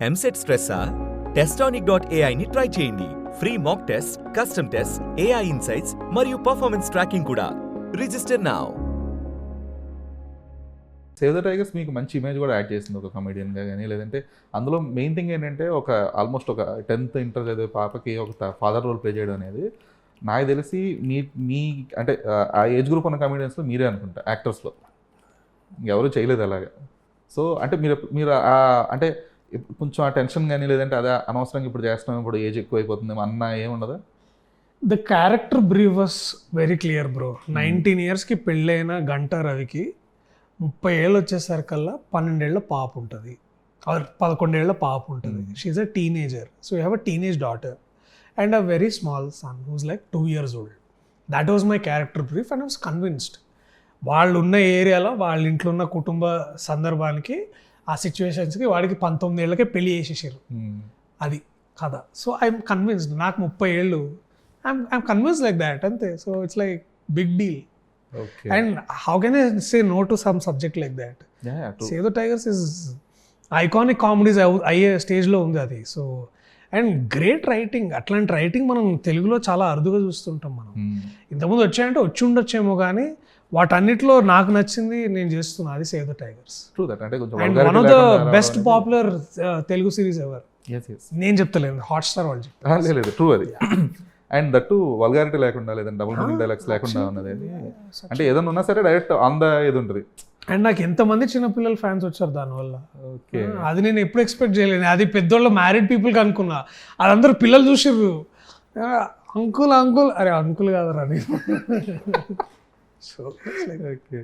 EAMCET స్ట్రెస్సా? Testonic.ai ని try చేయండి. Free mock test, custom test, AI insights మరియు పర్ఫార్మెన్స్ ట్రాకింగ్ కూడా. Register now. Save the tigers మీకు మంచి ఇమేజ్ కూడా యాడ్ చేసింది ఒక కమెడియన్గా కానీ, లేదంటే అందులో మెయిన్ థింగ్ ఏంటంటే ఆల్మోస్ట్ ఒక 10th ఇంటర్ చదివే పాపకి ఒక ఫాదర్ రోల్ ప్లే చేయడం అనేది నాకు తెలిసి మీ అంటే ఆ ఏజ్ గ్రూప్ ఉన్న కమెడియన్స్లో మీరే అనుకుంటా యాక్టర్స్లో ఎవరు చేయలేదు అలాగా. సో అంటే మీరు అంటే కొంచెం ఆ టెన్షన్ కానీ, లేదంటే అదే అనవసరంగా ఇప్పుడు చేస్తున్నాం, ఇప్పుడు ఏజ్ ఎక్కువ అయిపోతుందేమో అన్న ఏముండదా? The character brief was very clear bro. 19 yearsకి పెళ్ళైన గంట రవికి 30 ఏళ్ళు వచ్చేసరికల్లా 12 ఏళ్ల పాప ఉంటుంది, 11 ఏళ్ల పాప ఉంటుంది. She's a teenager. So you have a teenage daughter and a very small son who's like 2 years old. That was my character brief and I was convinced. వాళ్ళు ఉన్న ఏరియాలో వాళ్ళ ఇంట్లో ఉన్న కుటుంబ సందర్భానికి, ఆ సిచ్యువేషన్స్కి వాడికి 19 ఏళ్ళకే పెళ్లి చేసేసారు. అది కథ. So I'm convinced. నాకు 30 ఏళ్ళు, ఐఎమ్ కన్విన్స్డ్ లైక్ దాట్ అంతే. So it's like big deal. And how can I say no to some subject like that? Save the tigers is iconic comedies అయ్యే స్టేజ్లో ఉంది అది. So and great writing. అట్లాంటి writing మనం తెలుగులో చాలా అరుదుగా చూస్తుంటాం. మనం ఇంతకుముందు వచ్చాయంటే వచ్చి ఉండొచ్చేమో, కానీ వాటన్నిటిలో నాకు నచ్చింది నేను చేస్తున్నా, అది save the tigers. And one of the best popular Telugu series ever. నేను చెప్తలేను, హాట్స్టార్ వాళ్ళు చెప్తారు. ట్రూ అది. అండ్ దట్టు వల్గారిటీ లేకుండా, లేదంటే డబుల్ మీనింగ్ డైలాగ్స్ లేకుండా ఉన్నది. అంటే ఏదైనా ఉన్నా సరే డైరెక్ట్ ఆన్ ద ఇది ఉంటుంది. అండ్ నాకు ఎంతమంది చిన్నపిల్లల ఫ్యాన్స్ వచ్చారు దానివల్ల. అది నేను ఎప్పుడు ఎక్స్పెక్ట్ చేయలేను. అది పెద్దోళ్ళ మ్యారీడ్ పీపుల్కి అనుకున్నా, అదందరూ పిల్లలు చూసిర్రు. అంకుల్ అంకుల్, అరే అంకుల్ కాదురా నేను. So it's like, okay.